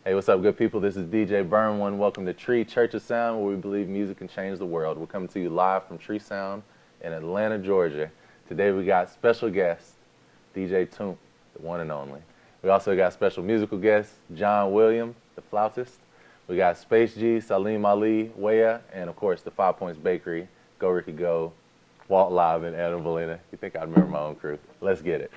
Hey, what's up, good people? This is DJ Burn1. Welcome to Tree Church of Sound, where we believe music can change the world. We're coming to you live from Tree Sound in Atlanta, Georgia. Today we got special guest, DJ Toomp, the one and only. We also got special musical guest, John Williams, the flautist. We got Space G, Salim Ali, Weya, and of course the 5 Points Bakery, Go Ricki Go, Walt Live, and Adam Valena. You think I remember my own crew? Let's get it.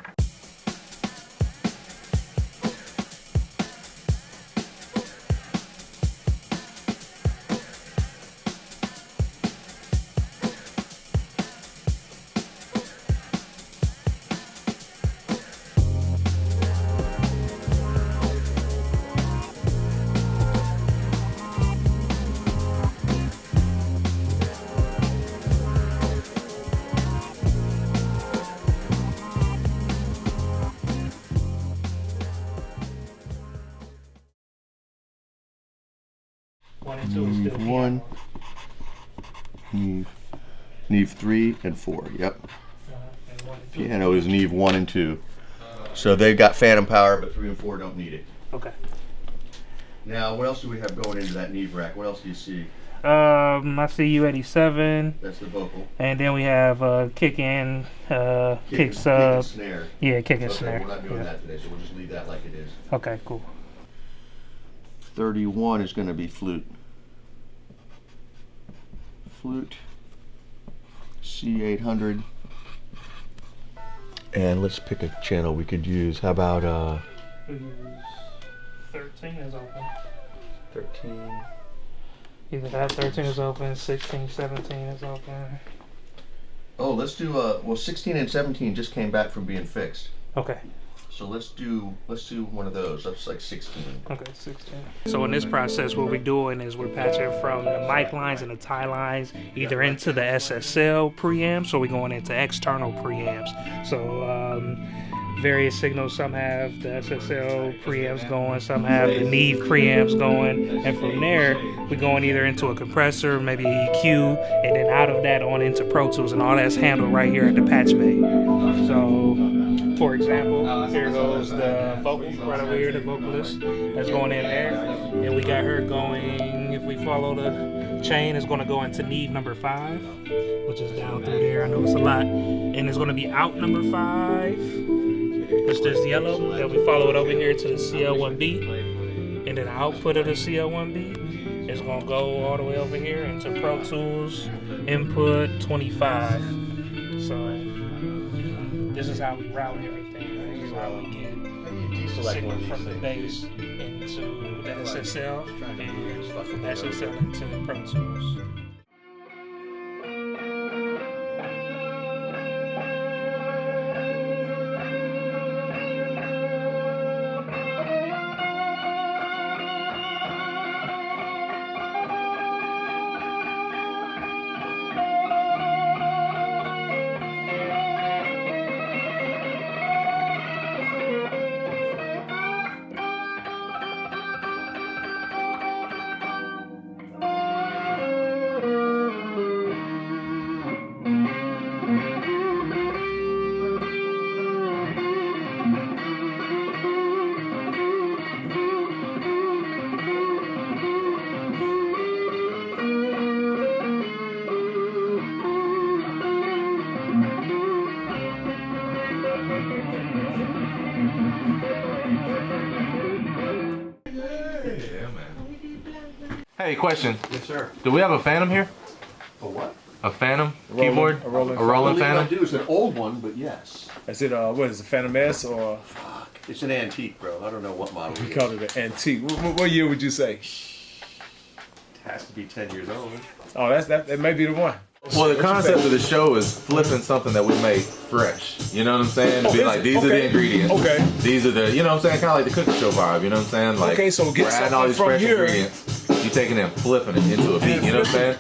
Neve 1, Neve 3 and 4, yep. Piano is Neve 1 and 2. So they've got phantom power, but 3 and 4 don't need it. Okay. Now, what else do we have going into that Neve rack? What else do you see? I see U87. That's the vocal. And then we have kick in, kick sub. Kick and snare. Yeah, kick and Okay, snare. we're not doing that today, so we'll just leave that like it is. Okay, cool. 31 is going to be flute. Flute, C800. And let's pick a channel we could use. How about We use 13 is open. 13? Either that 13 is open, 16, 17 is open. Oh, let's do well, 16 and 17 just came back from being fixed. Okay. So let's do one of those. That's like 16. Okay, 16. So in this process, what we're doing is we're patching from the mic lines and the tie lines either into the SSL preamps or we're going into external preamps. So various signals, some have the SSL preamps going, some have the Neve preamps going, and from there we're going either into a compressor, maybe EQ, and then out of that on into Pro Tools, and all that's handled right here at the patch bay. So for example, here goes the vocal right over here, the vocalist that's going in there. And we got her going, if we follow the chain, it's going to go into Neve number 5, which is down through there. I know it's a lot. And it's going to be out number 5, which is yellow. Then we follow it over here to the CL1B. And then the output of the CL1B is going to go all the way over here into Pro Tools input 25. So this is how we route everything. This is how we get signal from the bass into the SSL and from SSL into Pro Tools. Hey, question. Yes, sir. Do we have a Phantom here? A what? A Phantom keyboard? A Roland Roland I Fantom? do. It's an old one, but yes. Is it what is it, Phantom S or Fuck. It's an antique, bro. I don't know what model we it is. call it an antique? What year would you say? It has to be 10 years old. Oh, that may be the one. Well, the concept of the show is flipping something that we made fresh. You know what I'm saying? To be like, these are the ingredients. Okay. These are the, you know what I'm saying? Kind of like the cooking show vibe. You know what I'm saying? Like, Okay, so get we're adding all something these from fresh here. ingredients. You taking it and flipping it into a beat. You know what I'm saying?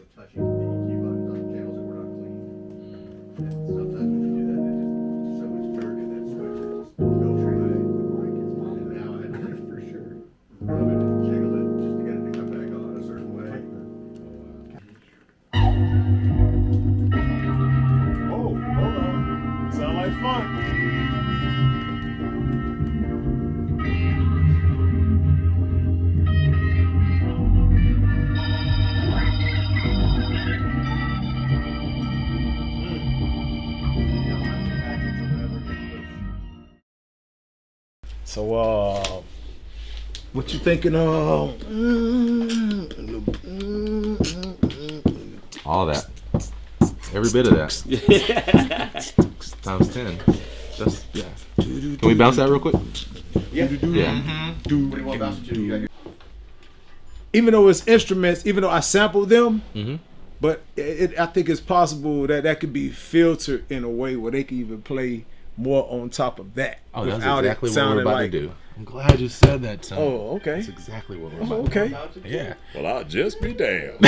So, what you thinking of? All that. Every bit of that. Times 10. That's, yeah. Can we bounce that real quick? Yeah. Yeah. What do you want to bounce it to? You got your- Even though it's instruments, even though I sampled them, Mm-hmm. but I think it's possible that could be filtered in a way where they can even play more on top of that. Oh, that's without exactly it what we're sounding about like, to do. I'm glad you said that, Tom. Oh, okay. That's exactly what we're Oh, about to do. okay. Yeah. Well, I'll just be damned.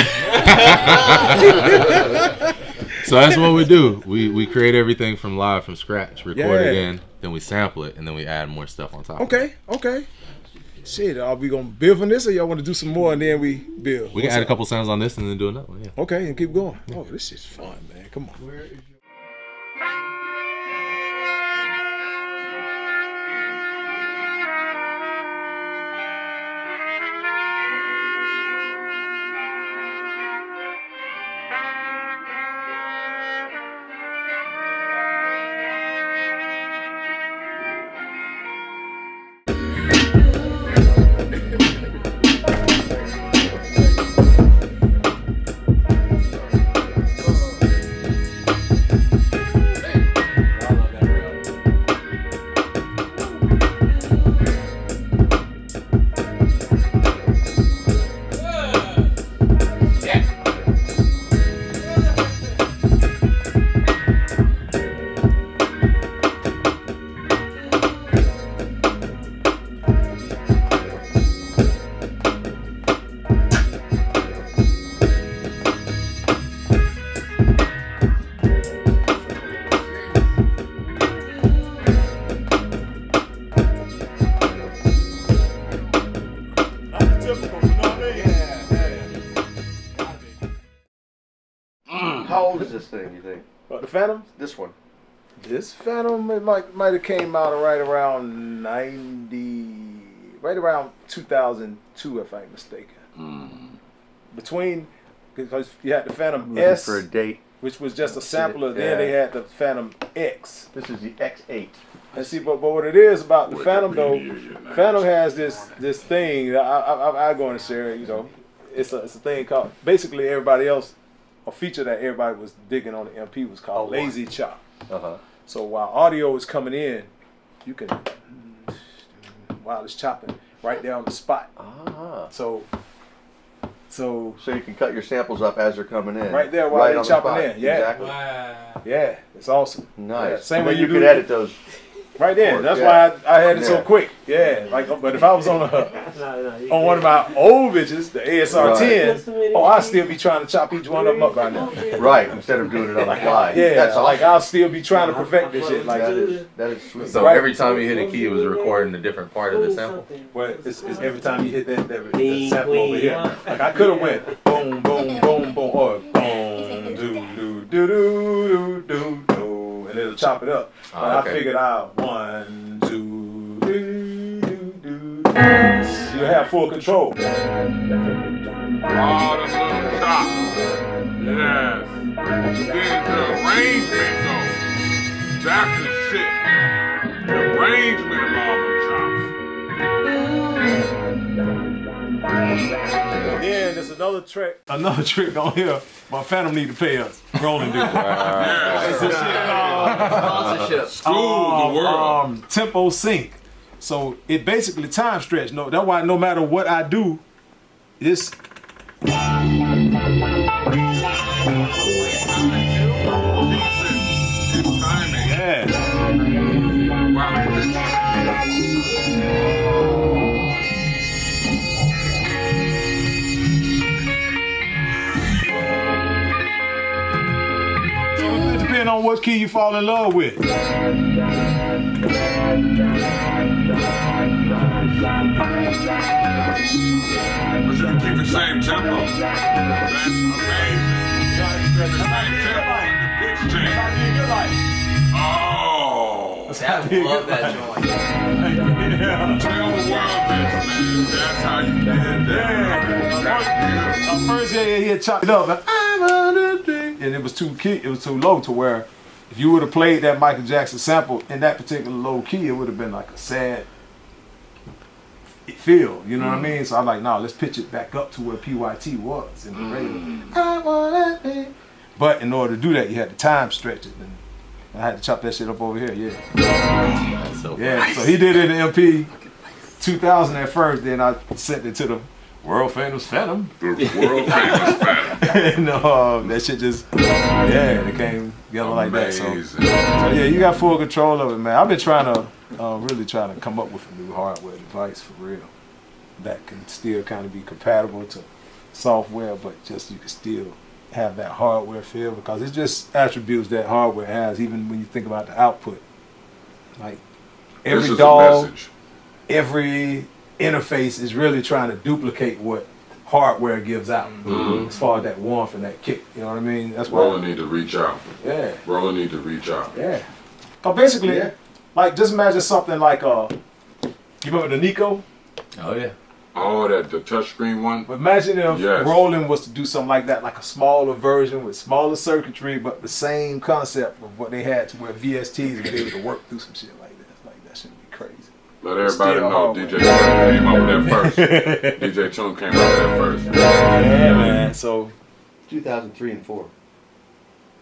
So that's what we do. We create everything from live, from scratch, record it Yeah. in, then we sample it, and then we add more stuff on top. Okay, okay. Shit, are we gonna build from this, or y'all want to do some more and then we build? We can What's add a up? couple sounds on this and then do another one. Yeah. Okay, and keep going. Oh, this is fun, man. Come on. How old is this thing, you think? What, the Phantom? This one. This Phantom, it might have came out right around 90, right around 2002, if I ain't mistaken. Between, because you had the Phantom Looking S, for a date. which was just a sampler. Yeah. Then they had the Phantom X. This is the X8. And see, but what it is about the Phantom though, Phantom has this thing. That I go and share it. You know, it's a thing called. Basically, everybody else, a feature that everybody was digging on the MP was called lazy chop. So while audio is coming in, you can while it's chopping right there on the spot. So you can cut your samples up as they're coming in. right there while right they're on the chopping spot. in. Yeah, Exactly. yeah, it's awesome. Nice. Yeah, same And way then you you do can edit those. right there. That's Yeah. why I had it so Yeah. quick. Yeah, like, but if I was on one of my old bitches, the ASR 10, I'd still be trying to chop each one of them up by now. Right, instead of doing it on the fly. Yeah, That's like awesome. I'll still be trying to perfect this shit. Like, that is sweet. So Right. every time you hit a key, it was recording a different part of the sample. well, it's every time you hit that sample over here. Like I could have went boom, boom, boom, boom, or boom, do, do, do, do, do, do, and it'll chop it up. But I okay. figured out 1, 2, do, do, do. You have full control. All the little chops. Yes. Then the arrangement though. That's the shit. The arrangement of all them chops. Then there's another trick on here. My Phantom need to pay us. Roland do. It's a shit called School the world. tempo sync. So it basically time stretch. No, that's why no matter what I do, it's Timing. yeah. So it depends on what key you fall in love with. But you can keep the same tempo. That's amazing. The same tempo and the pitch change. Oh. Love that joint. Tell the world this, man. That's how you did that. That's beautiful. First, he had chopped it up, and I'm on a drink, and it was too low to where if you would have played that Michael Jackson sample in that particular low key, it would have been like a sad feel. You know what I mean? So I'm like, no, let's pitch it back up to where PYT was in the radio. I wanna be. But in order to do that, you had to time stretch it. And I had to chop that shit up over here. Yeah. That's so Yeah. nice. So he did it in MP 2000 at first. Then I sent it to the world famous Fantom. The world famous Fantom. And that shit just, yeah, it came together like that. So Amazing. yeah, you got full control of it, man. I've been trying to, really trying to come up with a new hardware device for real that can still kind of be compatible to software, but just you can still have that hardware feel, because it's just attributes that hardware has, even when you think about the output. Like This every is a dog, message. every interface is really trying to duplicate what hardware gives out, as far as that warmth and that kick. You know what I mean? That's why. Roland need to reach out. Yeah. Roland need to reach out. Yeah. But basically, like, just imagine something like, you remember the Nico? Oh yeah. Oh, the touchscreen one? But imagine if Yes. Roland was to do something like that, like a smaller version with smaller circuitry, but the same concept of what they had, to where VSTs would be able to work through some shit like that. Like, that should be crazy. Let everybody Still know hardware. DJ Toomp came up with that first. DJ Toomp came up with that first. Yeah, man. So, 2003 and 4.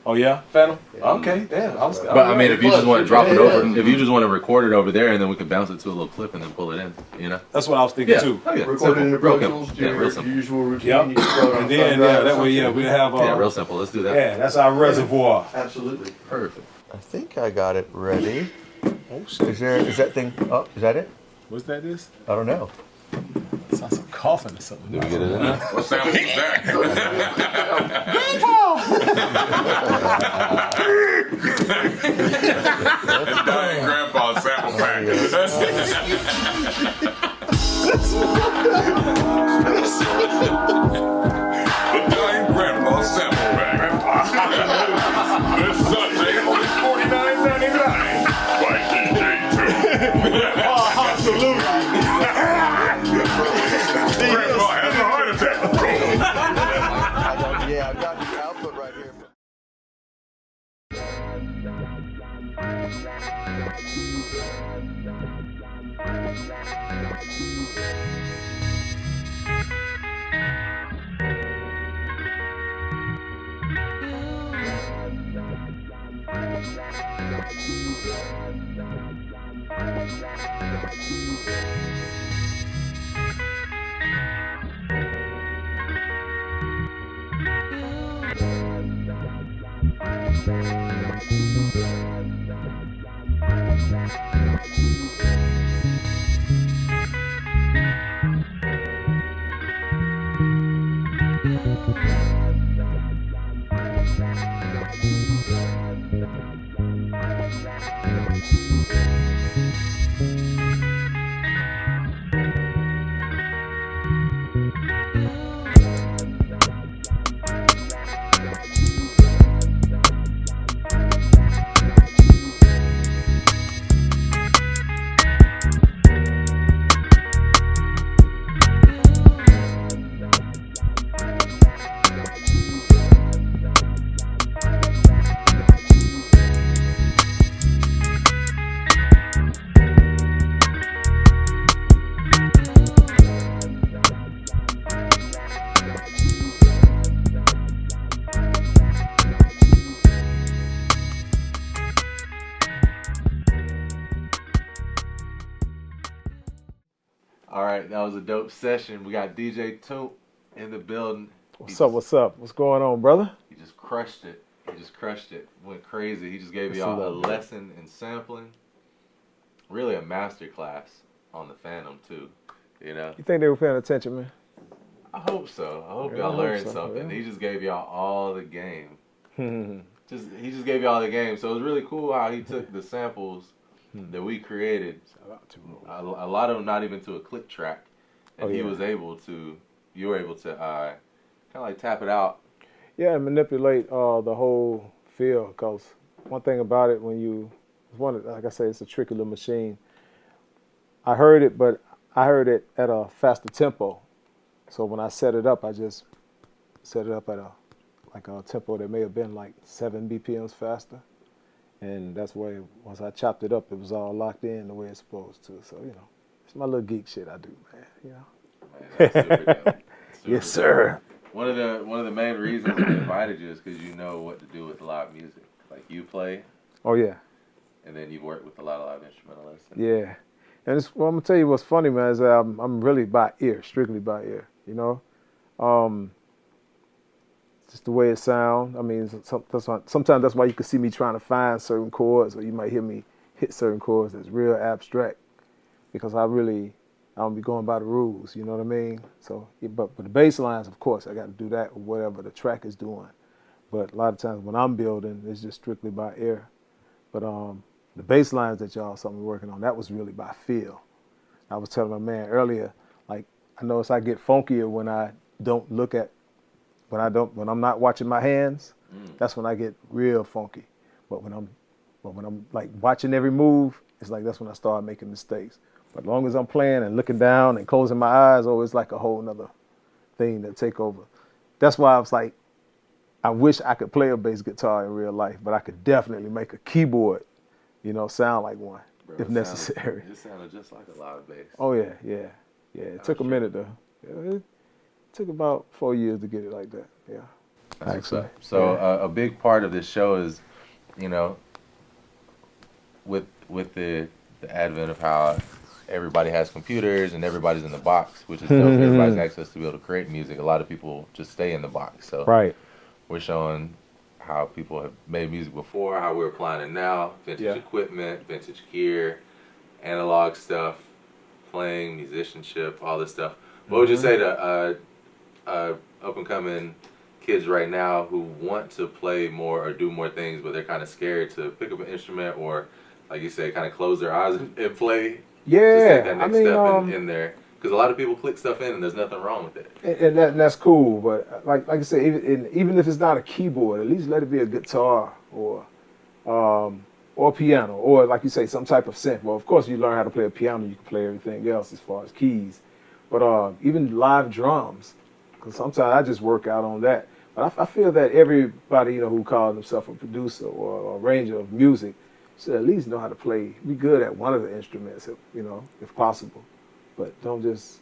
oh yeah, Fantom? Yeah. Okay, damn. I was, But I mean, if you just want to drop it Yeah, over, yeah. if you just want to record it over there, and then we could bounce it to a little clip and then pull it in, you know? that's what I was thinking too. Oh, yeah. Recorded in the Real Pro simple. Tools, Yeah, do real your simple. usual routine. Yep. You just throw it on And then, thumb yeah, drive that or way, yeah, something. we'll have, Yeah, real simple. Let's do that. yeah, that's our reservoir. Absolutely. Perfect. I think I got it ready. Oh shit. Is that thing up? Is that it? What's that is? I don't know. Sounds like coughing or something. Did we get it in there? What sound was that? Dang, Grandpa sample pack. The Dang Grandpa sample pack. This Sunday, only $49.99 by DJ Absolutely. Grandpa has a heart attack. Yeah, I've got the output right here. All right, that was a dope session. We got DJ Toomp in the building. What's up? What's up? What's going on, brother? He just crushed it. He just crushed it. Went crazy. He just gave That's y'all a a little bit. lesson in sampling. Really a master class on the Fantom too. You know? You think they were paying attention, man? I hope so. I hope Yeah, y'all I hope learned so, something. yeah. He just gave y'all all the game. He just gave y'all the game. So it was really cool how he took the samples that we created. Shout out to Roland. A lot of them not even to a click track, and Oh, he yeah. was able to. You were able to kind of like tap it out. Yeah, and manipulate the whole feel. Because one thing about it, when you, like I say, it's a tricky little machine. I heard it, but I heard it at a faster tempo. So when I set it up, I just set it up at a tempo that may have been like 7 BPMs faster. And that's where, once I chopped it up, it was all locked in the way it's supposed to. So, It's my little geek shit I do, man. You know. Man, that's super dope. Super Yes, sir. One of the main reasons we invited you is because you know what to do with live music. Like you play, Oh yeah. and then you've worked with a lot of live instrumentalists. And Yeah. And I'm gonna tell you what's funny, man, is that I'm really by ear, strictly by ear. You know. Just the way it sounds. I mean, sometimes that's why you can see me trying to find certain chords, or you might hear me hit certain chords that's real abstract, because I don't be going by the rules. You know what I mean? So, but the bass lines, of course, I got to do that with whatever the track is doing. But a lot of times when I'm building, it's just strictly by ear. But the bass lines that y'all saw me working on, that was really by feel. I was telling my man earlier, like, I notice I get funkier when I don't look at, when I'm not watching my hands. That's when I get real funky. But when I'm like watching every move, it's like that's when I start making mistakes. But as long as I'm playing and looking down and closing my eyes, oh, it's like a whole nother thing that take over. That's why I was like, I wish I could play a bass guitar in real life, but I could definitely make a keyboard, sound like one, bro, if necessary. It sounded just like a live bass. Oh yeah. It took a minute though. It took about 4 years to get it like that. Yeah. That's what's up. So a big part of this show is, with the advent of how everybody has computers and everybody's in the box, which is dope. Everybody's access to be able to create music. A lot of people just stay in the box. So right. We're showing how people have made music before, how we're applying it now, vintage equipment, vintage gear, analog stuff, playing, musicianship, all this stuff. What would you say to up-and-coming kids right now who want to play more or do more things, but they're kind of scared to pick up an instrument or, like you say, kind of close their eyes and play? Yeah, just take that next step in there. Because a lot of people click stuff in and there's nothing wrong with it. And that's cool, but like I say, even if it's not a keyboard, at least let it be a guitar or piano, or like you say, some type of synth. Well, of course, you learn how to play a piano, you can play everything else as far as keys. But even live drums, because sometimes I just work out on that. But I feel that everybody, who calls themselves a producer or arranger of music should at least know how to play, be good at one of the instruments, if possible. But don't just,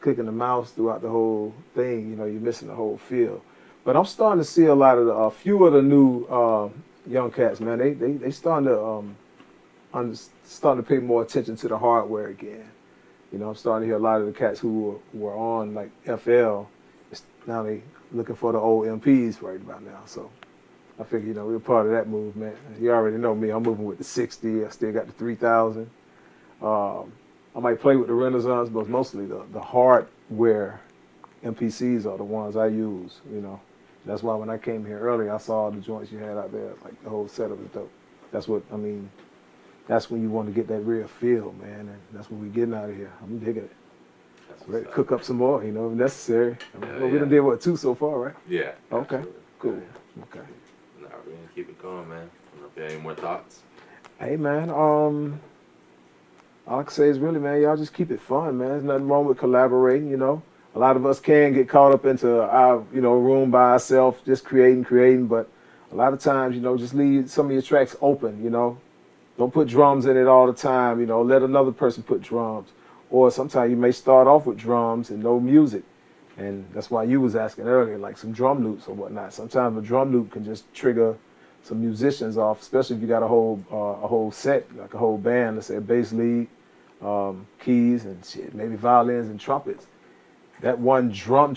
clicking the mouse throughout the whole thing, you're missing the whole feel. But I'm starting to see a lot of a few of the new young cats, man. They starting to pay more attention to the hardware again. I'm starting to hear a lot of the cats who were on like FL, now they looking for the old MPs right about now. So I figure, we're part of that movement. You already know me. I'm moving with the 60. I still got the 3000. I might play with the Renaissance, but mostly the hardware MPCs are the ones I use, That's why when I came here earlier, I saw the joints you had out there, like the whole setup is dope. That's when you want to get that real feel, man, and that's what we're getting out of here. I'm digging it. Ready to cook up some more, if necessary. We done did, 2 so far, right? Yeah. Okay, absolutely. cool. Okay. Nah, we're going to keep it going, man. I don't know if you have any more thoughts. Hey, man, all I can say is really, man, y'all just keep it fun, man. There's nothing wrong with collaborating, A lot of us can get caught up into our, room by ourselves, just creating, but a lot of times, just leave some of your tracks open, Don't put drums in it all the time, Let another person put drums. Or sometimes you may start off with drums and no music. And that's why you was asking earlier, like some drum loops or whatnot. Sometimes a drum loop can just trigger some musicians off, especially if you got a whole set, like a whole band, let's say a bass lead, keys and shit, maybe violins and trumpets. That one drum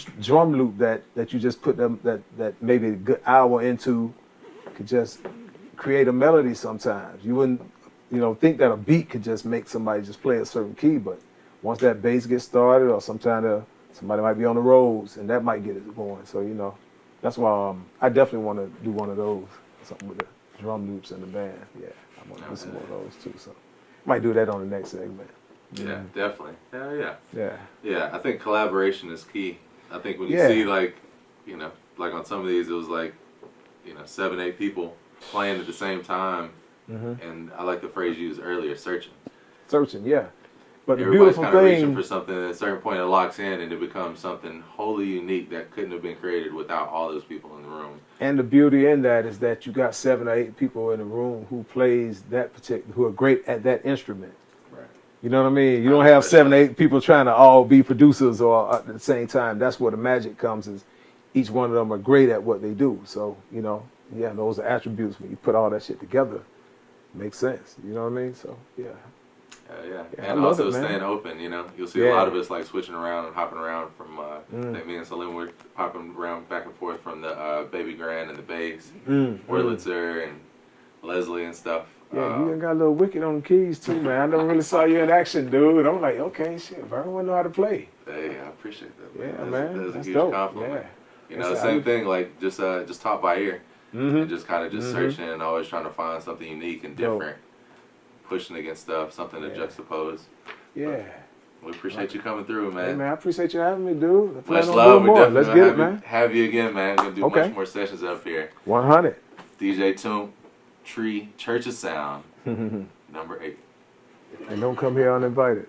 loop that you just put them that maybe a good hour into could just create a melody sometimes. You wouldn't think that a beat could just make somebody just play a certain key, but once that bass gets started, or sometimes somebody might be on the roads and that might get it going. So that's why I definitely want to do one of those, something with the drum loops and the band. Yeah, I want to do some more of those too. So might do that on the next segment. Yeah, definitely. Hell yeah. Yeah. Yeah, I think collaboration is key. I think when you see like on some of these, it was like, 7, 8 people playing at the same time. And I like the phrase you used earlier, searching. Searching, yeah. But the everybody's beautiful kind of reaching thing for something, and at a certain point it locks in and it becomes something wholly unique that couldn't have been created without all those people in the room. And the beauty in that is that you got 7 or 8 people in the room who plays that particular, who are great at that instrument. Right. You know what I mean? You don't have 7 or 8 people trying to all be producers or at the same time. That's where the magic comes. Is each one of them are great at what they do. So you know, yeah, those are attributes. When you put all that shit together, it makes sense. You know what I mean? So yeah. Yeah, I and love also it, man. staying open. You know, you'll see a lot of us like switching around and hopping around from. I think me and Salim were hopping around back and forth from the Baby Grand and the Bass, Wurlitzer and Leslie and stuff. Yeah, you done got a little wicked on the keys too, man. I never really saw you in action, dude. I'm like, okay, shit, Vern wouldn't know how to play. Hey, I appreciate that. Man. Yeah, man. That's a That's huge dope. compliment. Yeah. You know, the same thing, like just taught by ear, and just kind of just Mhm. searching and always trying to find something unique and Dope. different, pushing against stuff, something to juxtapose. Yeah. We appreciate you coming through, man. Hey, man, I appreciate you having me, dude. I plan Much on love. doing We more. definitely Let's gonna get it, have man. have you again, man. We're gonna do Okay. much more sessions up here. 100. DJ Toomp, Tree, Church of Sound, number 8. And don't come here uninvited.